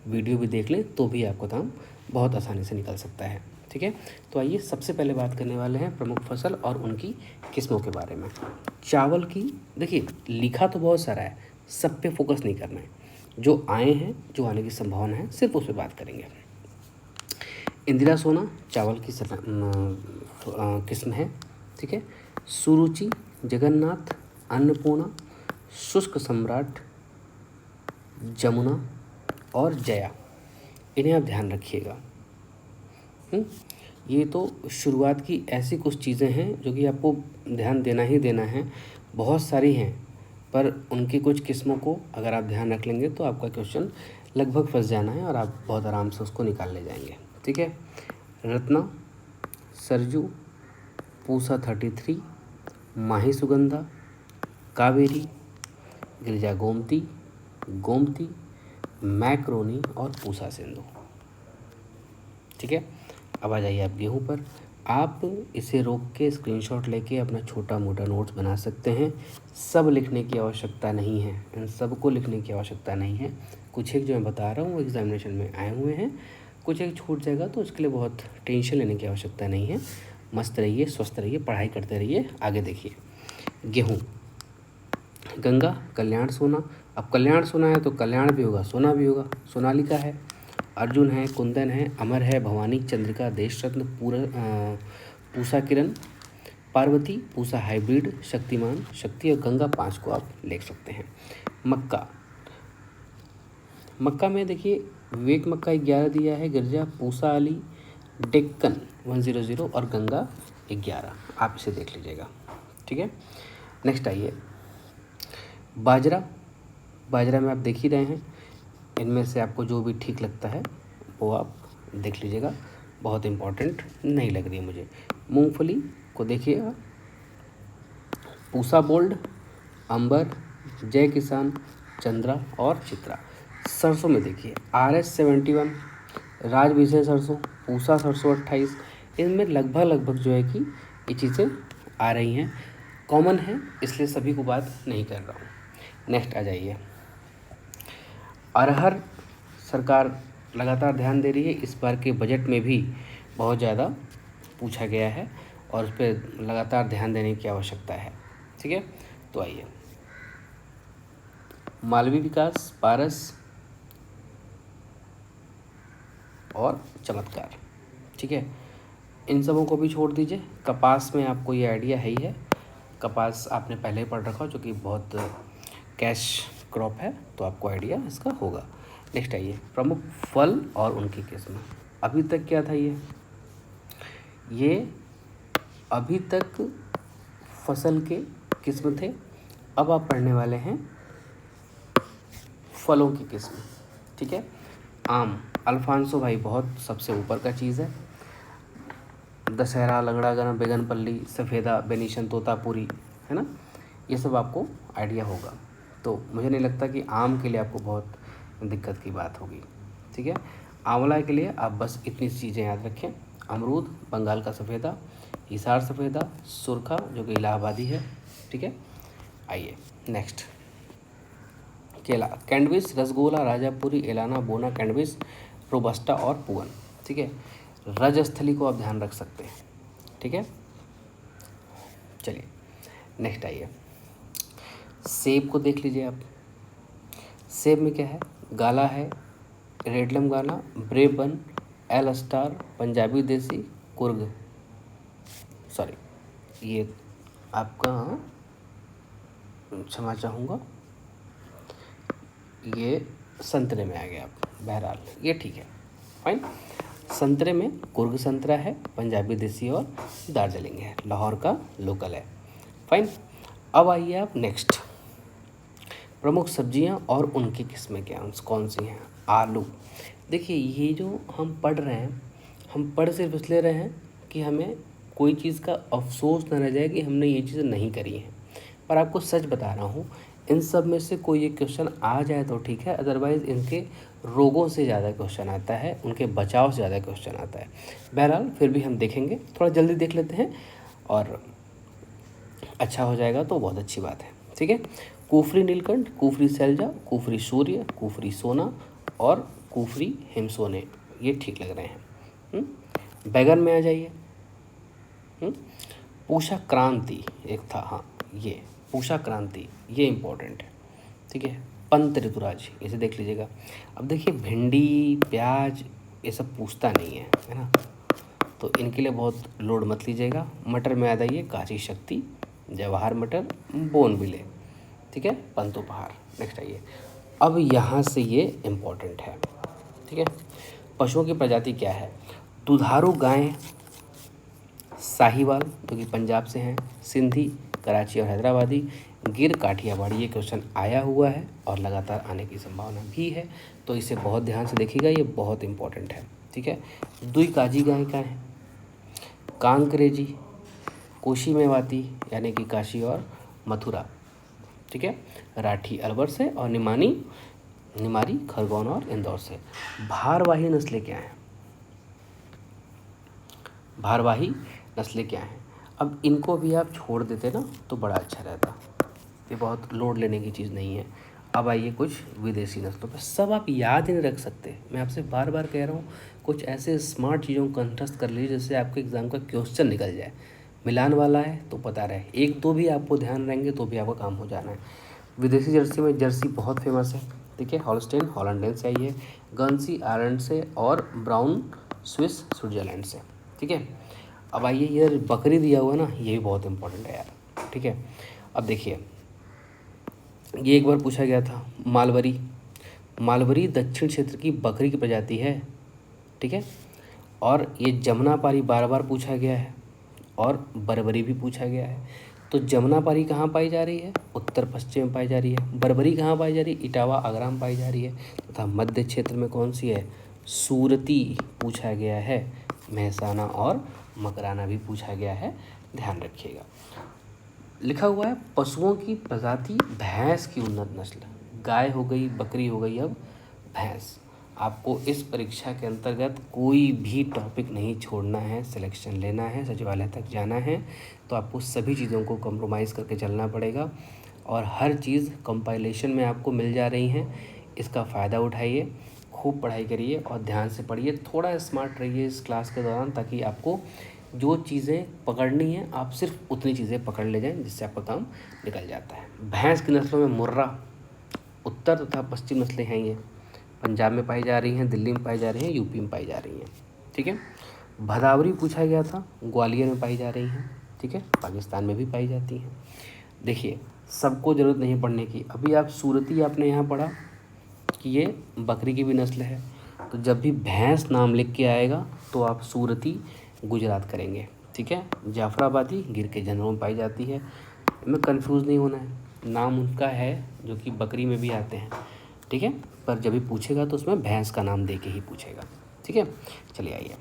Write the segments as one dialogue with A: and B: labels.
A: Video भी देख लें तो भी आपका काम बहुत आसानी से निकल सकता है। ठीक है, तो आइए सबसे पहले बात करने वाले हैं प्रमुख फसल और उनकी किस्मों के बारे में। चावल की देखिए लिखा तो बहुत सारा है, सब पे फोकस नहीं करना है, जो आए हैं जो आने की संभावना है सिर्फ उस पर बात करेंगे। इंदिरा सोना चावल की किस्म है। ठीक है, सुरुचि, जगन्नाथ, अन्नपूर्णा, शुष्क सम्राट, जमुना और जया, इन्हें आप ध्यान रखिएगा। ये तो शुरुआत की ऐसी कुछ चीज़ें हैं जो कि आपको ध्यान देना ही देना है। बहुत सारी हैं पर उनकी कुछ किस्मों को अगर आप ध्यान रख लेंगे तो आपका क्वेश्चन लगभग फंस जाना है और आप बहुत आराम से उसको निकाल ले जाएंगे। ठीक है, रत्ना, सरजू, पूसा 33, माही सुगंधा, कावेरी, गिरिजा गोमती, गोमती, मैक्रोनी और पूसा सिंधु। ठीक है, अब आ जाइए आप गेहूं पर। आप इसे रोक के स्क्रीनशॉट लेके अपना छोटा मोटा नोट्स बना सकते हैं। सब लिखने की आवश्यकता नहीं है, इन सबको लिखने की आवश्यकता नहीं है। कुछ एक जो मैं बता रहा हूँ वो एग्जामिनेशन में आए हुए हैं, कुछ एक छूट जाएगा तो उसके लिए बहुत टेंशन लेने की आवश्यकता नहीं है। मस्त रहिए, स्वस्थ रहिए, पढ़ाई करते रहिए। आगे देखिए, गेहूँ, गंगा, कल्याण, सोना। अब कल्याण सोना है तो कल्याण भी होगा, सोना भी होगा। सोनालिका है, अर्जुन है, कुंदन है, अमर है, भवानी, चंद्रिका, देशरत्न, पूसा किरण, पार्वती, पूसा हाइब्रिड, शक्तिमान, शक्ति और गंगा, 5 को आप लिख सकते हैं। मक्का, मक्का में देखिए विवेक मक्का 11 दिया है, गिरजा, पूसा अली, डेक्कन 100 और गंगा 11, आप इसे देख लीजिएगा। ठीक है, नेक्स्ट आइए बाजरा। बाजरा में आप देख ही रहे हैं, इनमें से आपको जो भी ठीक लगता है वो आप देख लीजिएगा, बहुत इम्पोर्टेंट नहीं लग रही है मुझे। मूंगफली को देखिएगा, पूसा गोल्ड, अंबर, जय किसान, चंद्रा और चित्रा। सरसों में देखिए RS71, राज विजय सरसों, पूसा सरसों 28, इनमें लगभग जो है कि ये चीज़ें आ रही हैं, कॉमन है इसलिए सभी को बात नहीं कर रहा हूँ। नेक्स्ट आ जाइए, अरहर सरकार लगातार ध्यान दे रही है, इस बार के बजट में भी बहुत ज़्यादा पूछा गया है और उस पर लगातार ध्यान देने की आवश्यकता है। ठीक है, तो आइए मालवी विकास, पारस और चमत्कार। ठीक है, इन सबों को भी छोड़ दीजिए। कपास में आपको ये आइडिया है ही है, कपास आपने पहले ही पढ़ रखा जो कि बहुत कैश क्रॉप है, तो आपको आइडिया इसका होगा। नेक्स्ट आइए प्रमुख फल और उनकी किस्म। अभी तक क्या था ये अभी तक फसल के किस्म थे, अब आप पढ़ने वाले हैं फलों की किस्म। ठीक है, आम, अल्फांसो भाई बहुत सबसे ऊपर का चीज़ है, दशहरा, लंगड़ा गरम, बेगनपल्ली, सफ़ेदा, बेनिशन, तोतापुरी, है ना, ये सब आपको आइडिया होगा। तो मुझे नहीं लगता कि आम के लिए आपको बहुत दिक्कत की बात होगी। ठीक है, आंवला के लिए आप बस इतनी चीज़ें याद रखें, अमरूद, बंगाल का सफ़ेदा, हिसार सफ़ेदा, सुरखा जो कि इलाहाबादी है। ठीक है, आइए नेक्स्ट, केला, कैंडविस, रसगोला, राजापुरी, एलाना, बोना, कैंडविस, रोबस्टा और पुअन। ठीक है, रजस्थली को आप ध्यान रख सकते हैं। ठीक है, चलिए नेक्स्ट आइए, सेब को देख लीजिए आप। सेब में क्या है, गाला है, रेडलम गाला, ब्रेबन, एल स्टार, पंजाबी देसी, कुर्ग, सॉरी ये आपका क्षमा चाहूँगा, ये संतरे में आ गया आप, बहरहाल ये ठीक है, फाइन। संतरे में कुर्ग संतरा है, पंजाबी देसी और दार्जिलिंग है, लाहौर का लोकल है, फाइन। अब आइए आप नेक्स्ट, प्रमुख सब्जियां और उनकी किस्में क्या कौन सी हैं। आलू, देखिए ये जो हम पढ़ रहे हैं, हम पढ़ सिर्फ इसलिए रहे हैं कि हमें कोई चीज़ का अफसोस न रह जाए कि हमने ये चीज़ें नहीं करी हैं, पर आपको सच बता रहा हूँ, इन सब में से कोई एक क्वेश्चन आ जाए तो ठीक है, अदरवाइज़ इनके रोगों से ज़्यादा क्वेश्चन आता है, उनके बचाव से ज़्यादा क्वेश्चन आता है। बहरहाल फिर भी हम देखेंगे, थोड़ा जल्दी देख लेते हैं और अच्छा हो जाएगा तो बहुत अच्छी बात है। ठीक है, कुफरी नीलकंठ, कुफरी सैलजा, कुफरी सूर्य, कुफरी सोना और कुफरी, हिमसोने, ये ठीक लग रहे हैं। बैगन में आ जाइए। पूषा क्रांति एक था, हाँ ये पूषा क्रांति, ये इम्पोर्टेंट है, ठीक है। पंत ऋतुराज, इसे देख लीजिएगा। अब देखिए भिंडी, प्याज ये सब पूछता नहीं है ना, तो इनके लिए बहुत लोड मत लीजिएगा। मटर में आ जाइए, काशी शक्ति, जवाहर मटर, बोनविले, ठीक है, पंतोपहार। नेक्स्ट आइए। अब यहाँ से ये इम्पोर्टेंट है, ठीक है। पशुओं की प्रजाति क्या है? दुधारू गाय साहिवाल जो कि पंजाब से हैं, सिंधी, कराची और हैदराबादी, गिर, काठियावाड़ी। ये क्वेश्चन आया हुआ है और लगातार आने की संभावना भी है, तो इसे बहुत ध्यान से देखिएगा, ये बहुत इंपॉर्टेंट है, ठीक है। दुई काजी गाय का है, कांकरेजी, कोशी मेवाती यानी कि काशी और मथुरा, ठीक है, राठी अलवर से, और निमारी खरगोन और इंदौर से। भारवाही नस्लें क्या हैं? भारवाही नस्लें क्या हैं? अब इनको भी आप छोड़ देते ना तो बड़ा अच्छा रहता, ये बहुत लोड लेने की चीज़ नहीं है। अब आइए कुछ विदेशी नस्लों पर। सब आप याद ही नहीं रख सकते, मैं आपसे बार बार कह रहा हूँ, कुछ ऐसे स्मार्ट चीज़ों को कंठस्थ कर लीजिए जिससे आपके एग्ज़ाम का क्वेश्चन निकल जाए। मिलान वाला है तो पता रहे, एक दो भी आपको ध्यान रहेंगे तो भी आपका काम हो जाना है। विदेशी जर्सी में जर्सी बहुत फेमस है, ठीक है। हॉलस्टेन हॉलैंड से आई है, गंसी आयरलैंड से, और ब्राउन स्विस स्विट्जरलैंड से, ठीक है। अब आइए, ये बकरी दिया हुआ ना, ये भी बहुत इंपॉर्टेंट है यार, ठीक है। अब देखिए, ये एक बार पूछा गया था, मालवरी दक्षिण क्षेत्र की बकरी की प्रजाति है, ठीक है। और ये जमुनापारी बार बार पूछा गया है, और बर्बरी भी पूछा गया है। तो जमुनापारी कहाँ पाई जा रही है? उत्तर पश्चिम में पाई जा रही है। बर्बरी कहाँ पाई जा रही है? इटावा, आगरा में पाई जा रही है। तथा मध्य क्षेत्र में कौन सी है? सूरती पूछा गया है। महसाना और मकराना भी पूछा गया है, ध्यान रखिएगा। लिखा हुआ है पशुओं की प्रजाति भैंस की उन्नत नस्ल, गाय हो गई, बकरी हो गई, अब भैंस। आपको इस परीक्षा के अंतर्गत कोई भी टॉपिक नहीं छोड़ना है, सिलेक्शन लेना है, सचिवालय तक जाना है, तो आपको सभी चीज़ों को कॉम्प्रोमाइज़ करके चलना पड़ेगा, और हर चीज़ कंपाइलेशन में आपको मिल जा रही हैं। इसका फ़ायदा उठाइए, खूब पढ़ाई करिए और ध्यान से पढ़िए, थोड़ा स्मार्ट रहिए इस क्लास के दौरान, ताकि आपको जो चीज़ें पकड़नी हैं आप सिर्फ उतनी चीज़ें पकड़ ले जाएं जिससे आपका काम निकल जाता है। भैंस की नस्लों में मुर्रा, उत्तर तथा पश्चिम नस्लें हैं, ये पंजाब में पाई जा रही हैं, दिल्ली में पाई जा रही हैं, यूपी में पाई जा रही हैं, ठीक है। भदावरी पूछा गया था, ग्वालियर में पाई जा रही हैं, ठीक है, पाकिस्तान में भी पाई जाती हैं। देखिए, सबको ज़रूरत नहीं पढ़ने की। अभी आप सूरती आपने यहाँ पढ़ा कि ये बकरी की भी नस्ल है, तो जब भी भैंस नाम लिख के आएगा तो आप सूरती गुजरात करेंगे, ठीक है। जाफराबादी गिर के जनरों में पाई जाती है, इनमें कंफ्यूज नहीं होना है, नाम उनका है जो कि बकरी में भी आते हैं, ठीक है। पर जब भी पूछेगा तो उसमें भैंस का नाम दे के ही पूछेगा, ठीक है। चलिए आइए,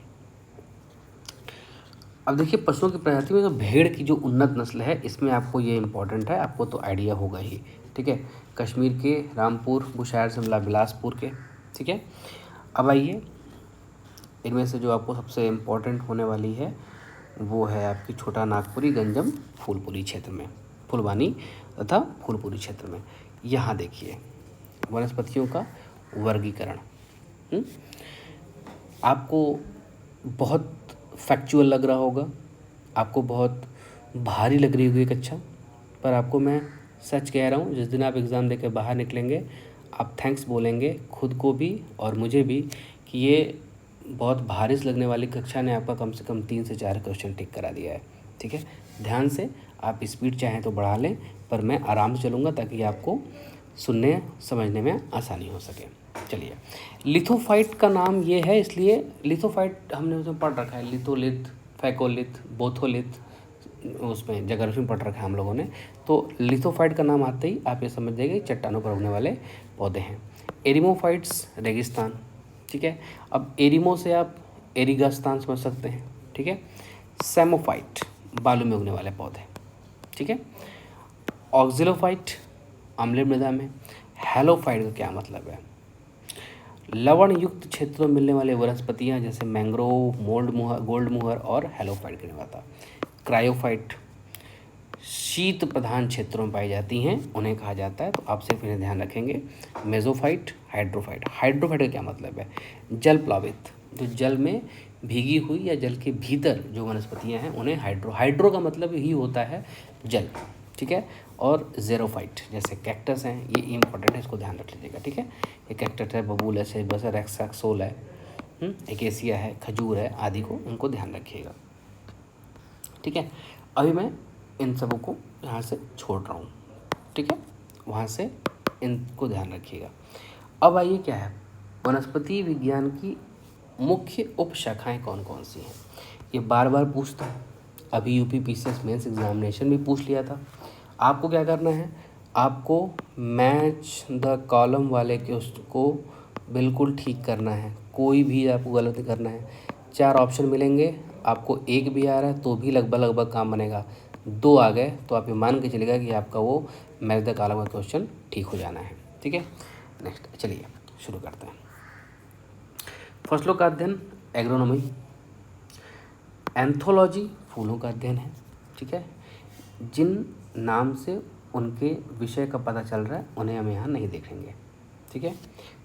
A: अब देखिए पशुओं की प्रजाति में तो भेड़ की जो उन्नत नस्ल है, इसमें आपको ये इंपॉर्टेंट है, आपको तो आइडिया होगा ही, ठीक है। कश्मीर के रामपुर, बुशैर, शिमला, बिलासपुर के, ठीक है। अब आइए, इनमें से जो आपको सबसे इम्पोर्टेंट होने वाली है वो है आपकी छोटा नागपुरी, गंजम, फूलपुरी क्षेत्र में, फुलवानी तथा फूलपुरी क्षेत्र में। यहाँ देखिए वनस्पतियों का वर्गीकरण। आपको बहुत फैक्चुअल लग रहा होगा, आपको बहुत भारी लग रही होगी कक्षा, पर आपको मैं सच कह रहा हूँ, जिस दिन आप एग्ज़ाम देकर बाहर निकलेंगे आप थैंक्स बोलेंगे खुद को भी और मुझे भी कि ये बहुत भारी लगने वाली कक्षा ने आपका कम से कम 3 से 4 क्वेश्चन टिक करा दिया है, ठीक है। ध्यान से, आप स्पीड चाहें तो बढ़ा लें, पर मैं आराम से चलूँगा ताकि आपको सुनने समझने में आसानी हो सके। चलिए, लिथोफाइट का नाम ये है इसलिए, लिथोफाइट हमने उसमें पढ़ रखा है, लिथोलिथ, फैकोलिथ, बोथोलिथ, उसमें जगह में पढ़ रखा है हम लोगों ने। तो लिथोफाइट का नाम आते ही आप ये समझ जाइए चट्टानों पर उगने वाले पौधे हैं। एरिमोफाइट्स रेगिस्तान, ठीक है। अब एरिमो से आप एरिगास्तान समझ सकते हैं, ठीक है। सेमोफाइट बालू में उगने वाले पौधे, ठीक है। ऑक्जिलोफाइट अम्लीय मृदा में। हेलोफाइट का क्या मतलब है? लवण युक्त क्षेत्रों में मिलने वाले वनस्पतियाँ जैसे मैंग्रोव, गोल्ड मुहर और हेलोफाइट कहने वाला। क्रायोफाइट शीत प्रधान क्षेत्रों में पाई जाती हैं उन्हें कहा जाता है। तो आप सिर्फ इन्हें ध्यान रखेंगे, मेसोफाइट, हाइड्रोफाइट। हाइड्रोफाइट का क्या मतलब है? जल प्लावित, जो जल में भीगी हुई या जल के भीतर जो वनस्पतियां हैं उन्हें हाइड्रो का मतलब ही होता है जल, ठीक है। और ज़ेरोफाइट जैसे कैक्टस हैं, ये इंपॉर्टेंट है, इसको ध्यान रख लीजिएगा, ठीक है। ये कैक्टस है, बबूलस है, बसर एक्साक्सोल है, एकेसिया है, खजूर है आदि को इनको ध्यान रखिएगा, ठीक है। अभी मैं इन सबों को यहाँ से छोड़ रहा हूँ, ठीक है, वहाँ से इनको ध्यान रखिएगा। अब आइए क्या है, वनस्पति विज्ञान की मुख्य उपशाखाएं कौन कौन सी हैं, ये बार बार पूछता है। अभी यूपी पीसीएस मेंस एग्जामिनेशन भी पूछ लिया था। आपको क्या करना है, आपको मैच द कॉलम वाले के उसको बिल्कुल ठीक करना है, कोई भी आपको गलत नहीं करना है। 4 ऑप्शन मिलेंगे, आपको एक भी आ रहा है तो भी लगभग काम बनेगा, 2 आ गए तो आप ये मान के चलेगा कि आपका वो मैच द कॉलम का क्वेश्चन ठीक हो जाना है, ठीक है। नेक्स्ट चलिए शुरू करते हैं। फसलों का अध्ययन एग्रोनॉमी, एंथोलॉजी फूलों का अध्ययन है, ठीक है। जिन नाम से उनके विषय का पता चल रहा है उन्हें हम यहाँ नहीं देखेंगे, ठीक है।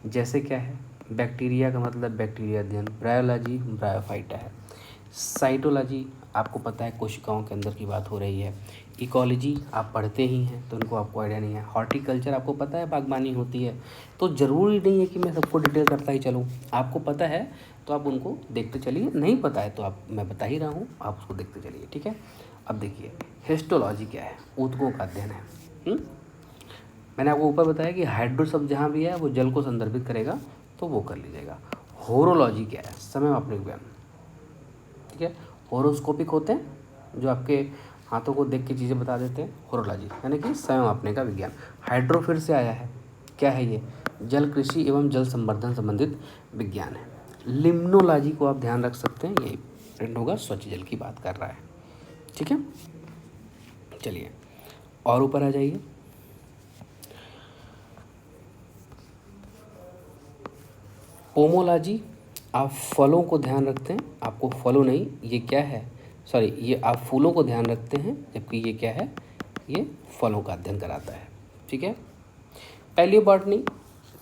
A: जैसे क्या है, बैक्टीरिया का मतलब बैक्टीरिया अध्ययन, ब्रायोलॉजी ब्रायोफाइटा है, साइटोलॉजी आपको पता है कोशिकाओं के अंदर की बात हो रही है, इकोलॉजी आप पढ़ते ही हैं तो इनको आपको आइडिया नहीं है, हॉर्टिकल्चर आपको पता है बागबानी होती है, तो ज़रूरी नहीं है कि मैं सबको डिटेल करता ही चलूँ, आपको पता है तो आप उनको देखते चलिए, नहीं पता है तो आप, मैं बता ही रहा हूँ, आप उसको देखते चलिए, ठीक है। अब देखिए हिस्टोलॉजी क्या है, ऊतकों का अध्ययन है। मैंने आपको ऊपर बताया कि हाइड्रो शब्द जहाँ भी है वो जल को संदर्भित करेगा तो वो कर लीजिएगा। होरोलॉजी क्या है, समय मापने का विज्ञान, ठीक है। होरोस्कोपिक होते हैं जो आपके हाथों को देख के चीज़ें बता देते हैं, होरोलॉजी यानी कि समय मापने का विज्ञान। हाइड्रो फिर से आया है, क्या है ये, जल कृषि एवं जल संवर्धन संबंधित विज्ञान है। लिम्नोलॉजी को आप ध्यान रख सकते हैं, यही प्रिंट होगा, स्वच्छ जल की बात कर रहा है, ठीक है। चलिए और ऊपर आ जाइए, पोमोलॉजी आप फलों को ध्यान रखते हैं, आपको फलों नहीं, ये क्या है, सॉरी ये आप फूलों को ध्यान रखते हैं, जबकि ये क्या है, ये फलों का अध्ययन कराता है, ठीक है। पैलियोबॉटनी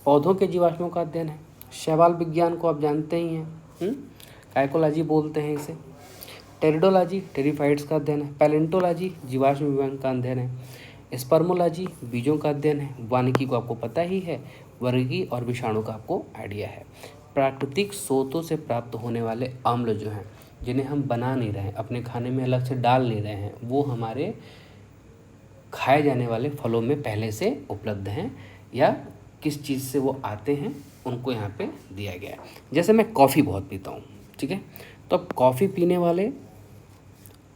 A: पौधों के जीवाश्मों का अध्ययन है। शैवाल विज्ञान को आप जानते ही हैं, काइकोलॉजी बोलते हैं इसे। टेरिडोलॉजी टेरिफाइट्स का अध्ययन है। पैलेंटोलॉजी जीवाश्म विज्ञान का अध्ययन है। स्पर्मोलॉजी बीजों का अध्ययन है। वानिकी को आपको पता ही है, वर्गी और विषाणु का आपको आइडिया है। प्राकृतिक स्रोतों से प्राप्त होने वाले अम्ल जो हैं, जिन्हें हम बना नहीं रहे हैं, अपने खाने में अलग से डाल नहीं रहे हैं, वो हमारे खाए जाने वाले फलों में पहले से उपलब्ध हैं या किस चीज़ से वो आते हैं उनको यहाँ पे दिया गया है। जैसे मैं कॉफ़ी बहुत पीता हूँ, ठीक है, तो अब कॉफ़ी पीने वाले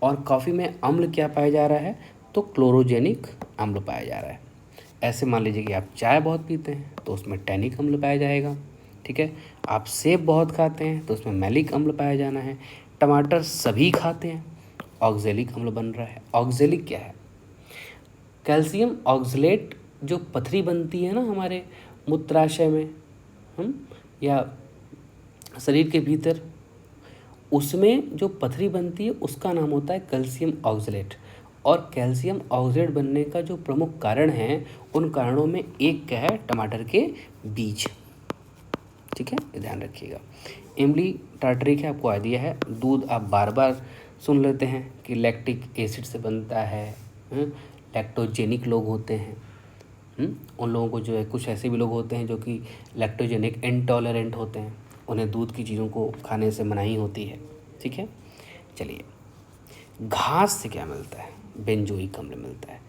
A: और कॉफ़ी में अम्ल क्या पाया जा रहा है, तो क्लोरोजेनिक अम्ल पाया जा रहा है। ऐसे मान लीजिए कि आप चाय बहुत पीते हैं तो उसमें टैनिक अम्ल पाया जाएगा, ठीक है। आप सेब बहुत खाते हैं तो उसमें मैलिक अम्ल पाया जाना है। टमाटर सभी खाते हैं, ऑक्जेलिक अम्ल बन रहा है। ऑक्जेलिक क्या है, कैल्शियम ऑक्सलेट, जो पथरी बनती है ना हमारे मूत्राशय में या शरीर के भीतर, उसमें जो पथरी बनती है उसका नाम होता है कैल्शियम ऑक्सलेट। और कैल्शियम ऑक्सलेट बनने का जो प्रमुख कारण है, उन कारणों में एक क्या है, टमाटर के बीज, ठीक है, ये ध्यान रखिएगा। इमली टार्टरिक है, आपको आइडिया है। दूध आप बार बार सुन लेते हैं कि लैक्टिक एसिड से बनता है, लैक्टोजेनिक लोग होते हैं, उन लोगों को जो है, कुछ ऐसे भी लोग होते हैं जो कि लैक्टोजेनिक इंटॉलरेंट होते हैं, उन्हें दूध की चीज़ों को खाने से मनाही होती है, ठीक है। चलिए घास से क्या मिलता है, बेंजोइक अम्ल मिलता है।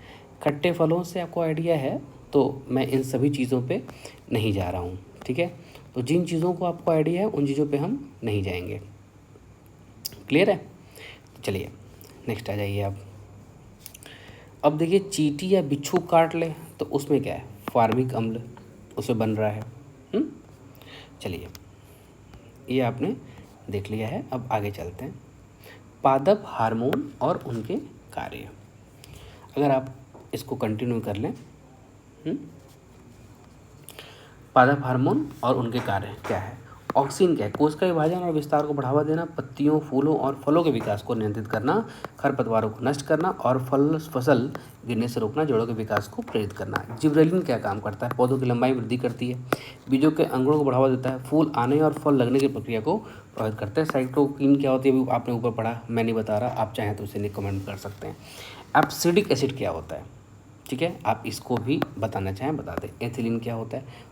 A: खट्टे फलों से आपको आइडिया है, तो मैं इन सभी चीज़ों पे नहीं जा रहा हूँ, ठीक है। तो जिन चीज़ों को आपको आइडिया है उन चीज़ों पे हम नहीं जाएंगे, क्लियर है। चलिए नेक्स्ट आ जाइए आप। अब देखिए चींटी या बिच्छू काट ले तो उसमें क्या है, फार्मिक अम्ल उसमें बन रहा है। चलिए ये आपने देख लिया है, अब आगे चलते हैं। पादप हार्मोन और उनके कार्य, अगर आप इसको कंटिन्यू कर लें, पादप हार्मोन और उनके कार्य क्या है। ऑक्सीन क्या है? कोशिका विभाजन और विस्तार को बढ़ावा देना, पत्तियों, फूलों और फलों के विकास को नियंत्रित करना, खरपतवारों को नष्ट करना और फसल गिरने से रोकना, जड़ों के विकास को प्रेरित करना। जिबरेलिन क्या काम करता है? पौधों की लंबाई वृद्धि करती है, बीजों के अंकुरण को बढ़ावा देता है, फूल आने और फल लगने की प्रक्रिया को प्रभावित करता है। साइटोकिन क्या होती है? अभी आपने ऊपर पढ़ा, मैं नहीं बता रहा, आप चाहें तो इसे कमेंट कर सकते हैं। एब्सिडिक एसिड क्या होता है? ठीक है, आप इसको भी बताना चाहें बता दें। एथिलीन क्या होता है?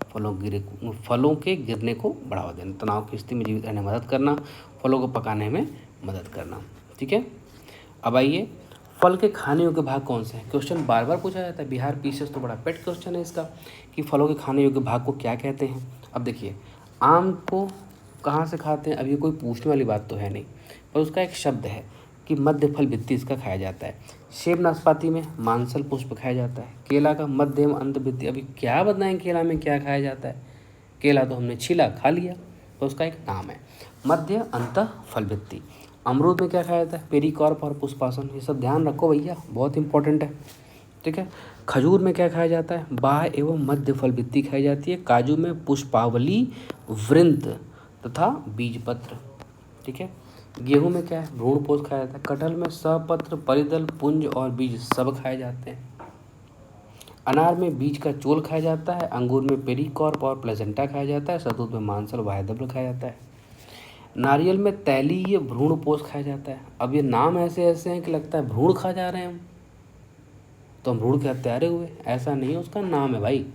A: फलों के गिरने को बढ़ावा देना, तनाव की स्थिति में जीवित रहने में मदद करना, फलों को पकाने में मदद करना। ठीक है, अब आइए, फल के खाने योग्य भाग कौन से हैं? क्वेश्चन बार बार पूछा जाता है, बिहार पीसीएस तो बड़ा पेट क्वेश्चन है इसका, कि फलों के खाने योग्य भाग को क्या कहते हैं। अब देखिए, आम को कहाँ से खाते हैं? अब ये कोई पूछने वाली बात तो है नहीं, पर उसका एक शब्द है कि मध्य फल भित्ति इसका खाया जाता है। सेब नाशपाती में मांसल पुष्प खाया जाता है। केला का मध्य एवं अंत भित्ति, अभी क्या बताएं केला में क्या खाया जाता है? केला तो हमने छिला खा लिया, तो उसका एक नाम है मध्य अंत फल भित्ति। अमरूद में क्या खाया जाता है? पेरिकॉर्प और पुष्पासन, ये सब ध्यान रखो भैया, बहुत इंपॉर्टेंट है। ठीक है, खजूर में क्या खाया जाता है? बाह्य एवं मध्य फल भित्ति खाई जाती है। काजू में पुष्पावली, वृंत तथा बीजपत्र। ठीक है, गेहूं में क्या है? भ्रूणपोष खाया जाता है। कटहल में सहपत्र, परिदल, पुंज और बीज सब खाए जाते हैं। अनार में बीज का चोल खाया जाता है। अंगूर में पेरिकॉर्प और प्लेसेंटा खाया जाता है। शहतूत में मांसल वायदब्ल खाया जाता है। नारियल में तैलीय भ्रूणपोष खाया जाता है। अब ये नाम ऐसे ऐसे हैं कि लगता है भ्रूण खा जा रहे हैं हम, तो हम भ्रूण के हत्यारे हुए, ऐसा नहीं है, उसका नाम है भाई।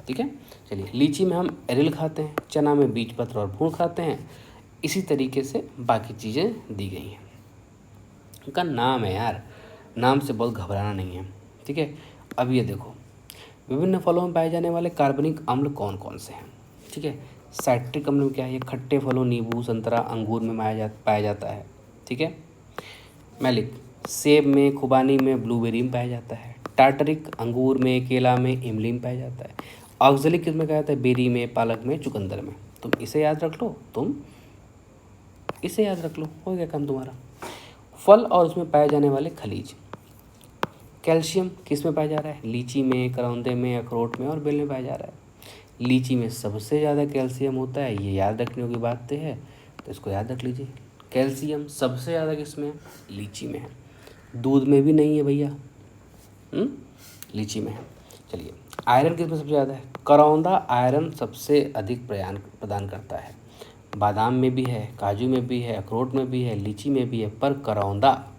A: ठीक है, चलिए, लीची में हम एरिल खाते हैं। चना में बीज पत्र और भ्रूण खाते हैं। इसी तरीके से बाकी चीज़ें दी गई हैं, उनका नाम है यार, नाम से बहुत घबराना नहीं है। ठीक है, अब ये देखो, विभिन्न फलों में पाए जाने वाले कार्बनिक अम्ल कौन कौन से हैं? ठीक है, साइट्रिक अम्ल में क्या है? ये खट्टे फलों, नींबू, संतरा, अंगूर में पाया जाता है। ठीक है, मैलिक सेब में, खुबानी में, ब्लूबेरी में पाया जाता है। टार्टरिक अंगूर में, केला में, इमली में पाया जाता है। ऑक्जेलिक किसमें पाया जाता है? बेरी में, पालक में, चुकंदर में। तुम इसे याद रख लो, इसे याद रख लो, हो गया काम तुम्हारा। फल और उसमें पाए जाने वाले खनिज। कैल्शियम किस में पाया जा रहा है? लीची में, करौंदे में, अखरोट में और बेल में पाया जा रहा है। लीची में सबसे ज़्यादा कैल्शियम होता है, ये याद रखने की बात है, तो इसको याद रख लीजिए। कैल्शियम सबसे ज़्यादा किस में है? लीची में है। दूध में भी नहीं है भैया, लीची में है। चलिए, आयरन किस में सबसे ज़्यादा है? करौंदा आयरन सबसे अधिक प्रदान करता है। बादाम में भी है, काजू में भी है, अखरोट में भी है, लीची में भी है, पर करौंदा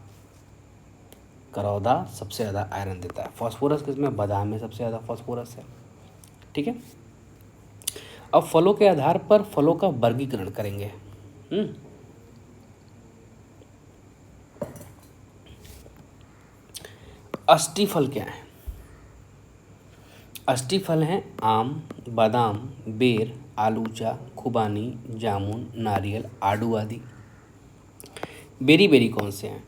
A: सबसे ज़्यादा आयरन देता है। फास्फोरस किसमें? बादाम में सबसे ज़्यादा फास्फोरस है। ठीक है, अब फलों के आधार पर फलों का वर्गीकरण करेंगे। अष्टफल क्या है? अष्टफल हैं आम, बादाम, बेर, आलूचा, खुबानी, जामुन, नारियल, आड़ू आदि। बेरी कौन से हैं?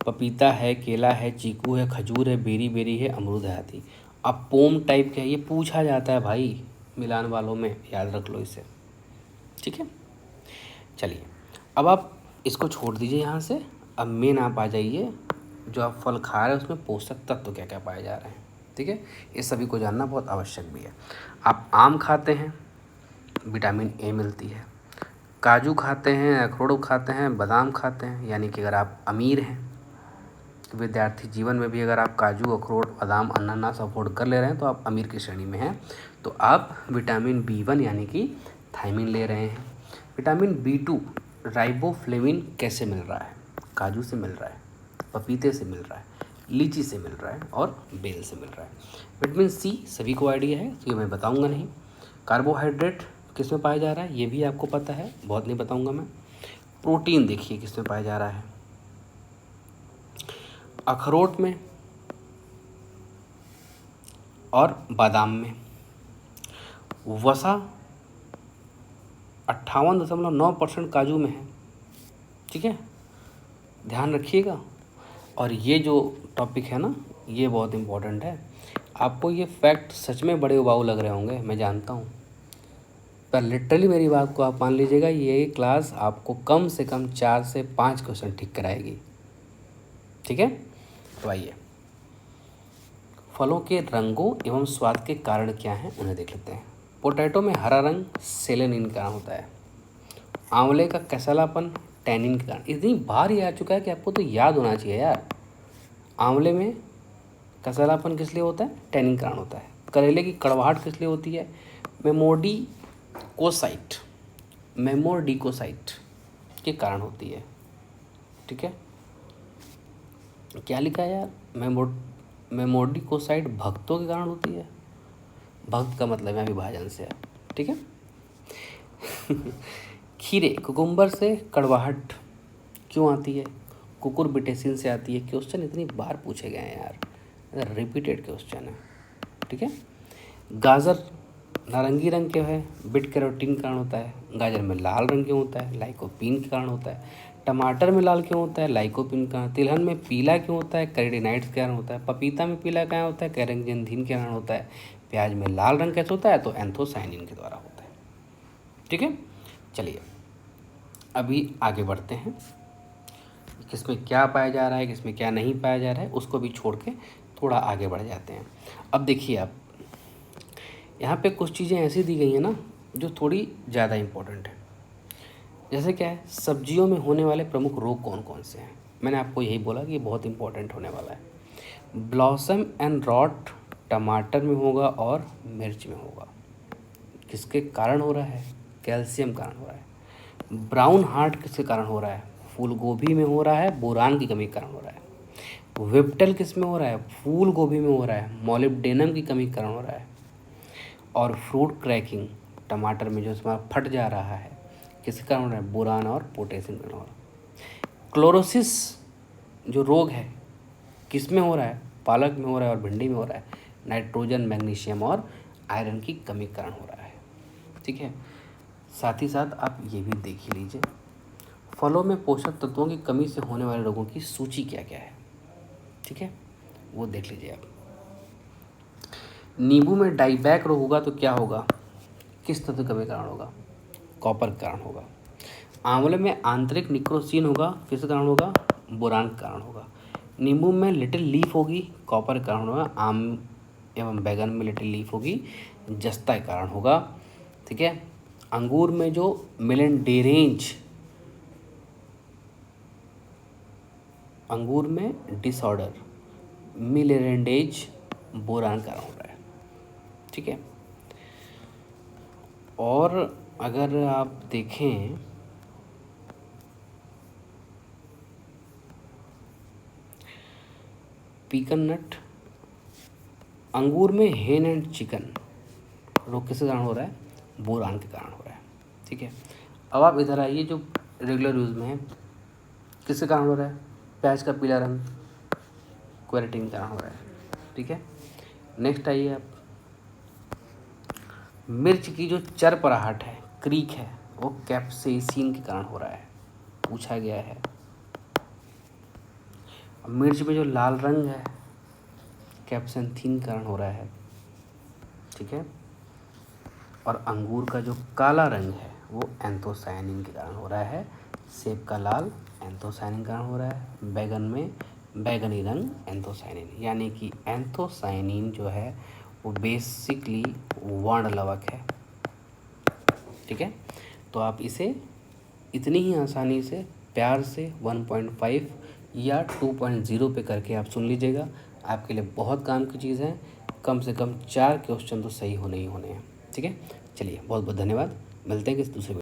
A: पपीता है, केला है, चीकू है, खजूर है, बेरी है, अमरूद है आदि। अब पोम टाइप क्या है? ये पूछा जाता है भाई मिलान वालों में, याद रख लो इसे। ठीक है, चलिए, अब आप इसको छोड़ दीजिए यहाँ से। अब मेन आप आ जाइए, जो आप फल खा रहे हैं उसमें पोषक तत्व क्या क्या पाए जा रहे हैं। ठीक है, ये सभी को जानना बहुत आवश्यक भी है। आप आम खाते हैं, विटामिन ए मिलती है। काजू खाते हैं, अखरोट खाते हैं, बादाम खाते हैं, यानी कि अगर आप अमीर हैं, विद्यार्थी जीवन में भी अगर आप काजू, अखरोट, बादाम, अनानास अफोर्ड कर ले रहे हैं तो आप अमीर की श्रेणी में हैं। तो आप विटामिन B1 यानी कि थायमिन ले रहे हैं। विटामिन B2 राइबोफ्लेविन कैसे मिल रहा है? काजू से मिल रहा है, पपीते से मिल रहा है, लीची से मिल रहा है और बेल से मिल रहा है। विटामिन C सभी को आइडिया है, तो ये मैं बताऊंगा नहीं। कार्बोहाइड्रेट किस में पाया जा रहा है? ये भी आपको पता है, बहुत नहीं बताऊंगा मैं। प्रोटीन देखिए किस में पाया जा रहा है? अखरोट में और बादाम में। वसा 58.9% काजू में है। ठीक है, ध्यान रखिएगा। और ये जो टॉपिक है ना, ये बहुत इम्पोर्टेंट है। आपको ये फैक्ट सच में बड़े उबाऊ लग रहे होंगे, मैं जानता हूँ, पर लिटरली मेरी बात को आप मान लीजिएगा, ये क्लास आपको कम से कम 4 से 5 क्वेश्चन ठीक कराएगी। ठीक है, तो आइए, फलों के रंगों एवं स्वाद के कारण क्या हैं उन्हें देख लेते हैं। पोटैटो में हरा रंग सेलेनिन का होता है। आंवले का कसलापन टैनिन के कारण। इतनी बार ये आ चुका है कि आपको तो याद होना चाहिए यार। आंवले में कसलापन किस लिए होता है? टैनिन के कारण होता है। करेले की कड़वाहट किस लिए होती है? मेमोर्डिकोसाइट के कारण होती है। ठीक है, क्या लिखा है यार? मेमोर्डिकोसाइट भक्तों के कारण होती है। भक्त का मतलब है विभाजन से है। ठीक है। खीरे कुकुम्बर से कड़वाहट क्यों आती है? कुकुरबिटेसिन से आती है। क्वेश्चन इतनी बार पूछे गए हैं यार, रिपीटेड क्वेश्चन है। ठीक है। गाजर नारंगी रंग के है, बिट कैरोटीन के कारण होता है। गाजर में लाल रंग क्यों होता है? लाइकोपीन के कारण होता है। टमाटर में लाल क्यों होता है? लाइकोपीन का। तिलहन में पीला क्यों होता है? कैरोटीनॉइड्स के कारण होता है। पपीता में पीला क्या होता है? कैरोटीन के कारण होता है। प्याज में लाल रंग कैसे होता है? तो एंथोसाइनिन के द्वारा होता है। ठीक है, चलिए अभी आगे बढ़ते हैं। किसमें क्या पाया जा रहा है, किसमें क्या नहीं पाया जा रहा है, उसको भी छोड़ के थोड़ा आगे बढ़ जाते हैं। अब देखिए आप, यहाँ पे कुछ चीज़ें ऐसी दी गई हैं ना जो थोड़ी ज़्यादा इम्पोर्टेंट है। जैसे क्या है, सब्जियों में होने वाले प्रमुख रोग कौन कौन से हैं? मैंने आपको यही बोला कि ये बहुत इंपॉर्टेंट होने वाला है। ब्लॉसम एंड रॉट टमाटर में होगा और मिर्च में होगा। किसके कारण हो रहा है? कैल्शियम कारण हो रहा है। ब्राउन हार्ट किसके कारण हो रहा है? फूल गोभी में हो रहा है, बोरान की कमी के कारण हो रहा है। विप्टल किस में हो रहा है? फूल गोभी में हो रहा है, मॉलिब्डेनम की कमी के कारण हो रहा है। और फ्रूट क्रैकिंग टमाटर में जो इसमें फट जा रहा है, किसके कारण हो रहा है? बोरान और पोटेशियम के कारण हो रहा है। क्लोरोसिस जो रोग है किस में हो रहा है? पालक में हो रहा है और भिंडी में हो रहा है। नाइट्रोजन, मैग्नीशियम और आयरन की कमी के कारण हो रहा है। ठीक है, साथ ही साथ आप ये भी देख ही लीजिए, फलों में पोषक तत्वों की कमी से होने वाले रोगों की सूची क्या क्या है। ठीक है, वो देख लीजिए आप। नींबू में डाइबैक रोग होगा तो क्या होगा? किस तत्व कमी कारण होगा? कॉपर के कारण होगा। आंवले में आंतरिक निक्रोसीन होगा, किस कारण होगा? बोरान के कारण होगा। नींबू में लिटिल लीफ होगी, कॉपर के कारण होगा। आम एवं बैगन में लिटिल लीफ होगी, जस्ता के कारण होगा। ठीक है। अंगूर में जो मिलेंडेरेंज, अंगूर में डिसऑर्डर मिलेरेंडेज बोरान कारण हो रहा है। ठीक है। और अगर आप देखें पीकन नट, अंगूर में हेन एंड चिकन रोग किसके कारण हो रहा है? बोरान के कारण हो रहा है। ठीक है। अब आप इधर आइए, जो रेगुलर यूज़ में है किसके कारण हो रहा है? प्याज का पीला रंग क्वेरेटिन के कारण हो रहा है। ठीक है। नेक्स्ट आइए आप, मिर्च की जो चरपराहट है, क्रीक है, वो कैप्सेसिन के कारण हो रहा है, पूछा गया है। मिर्च में जो लाल रंग है कैप्सेंथीन के कारण हो रहा है। ठीक है। और अंगूर का जो काला रंग है वो एंथोसायनिन के कारण हो रहा है। सेब का लाल एंथोसायनिन के कारण हो रहा है। बैगन में बैगनी रंग एंथोसायनिन, यानी कि एंथोसायनिन जो है वो बेसिकली वर्णलवक है। ठीक है। तो आप इसे इतनी ही आसानी से प्यार से 1.5 या 2.0 पे करके आप सुन लीजिएगा, आपके लिए बहुत काम की चीज़ है। कम से कम 4 क्वेश्चन तो सही होने ही होने हैं। ठीक है, चलिए बहुत बहुत धन्यवाद। मिलते हैं किसी दूसरे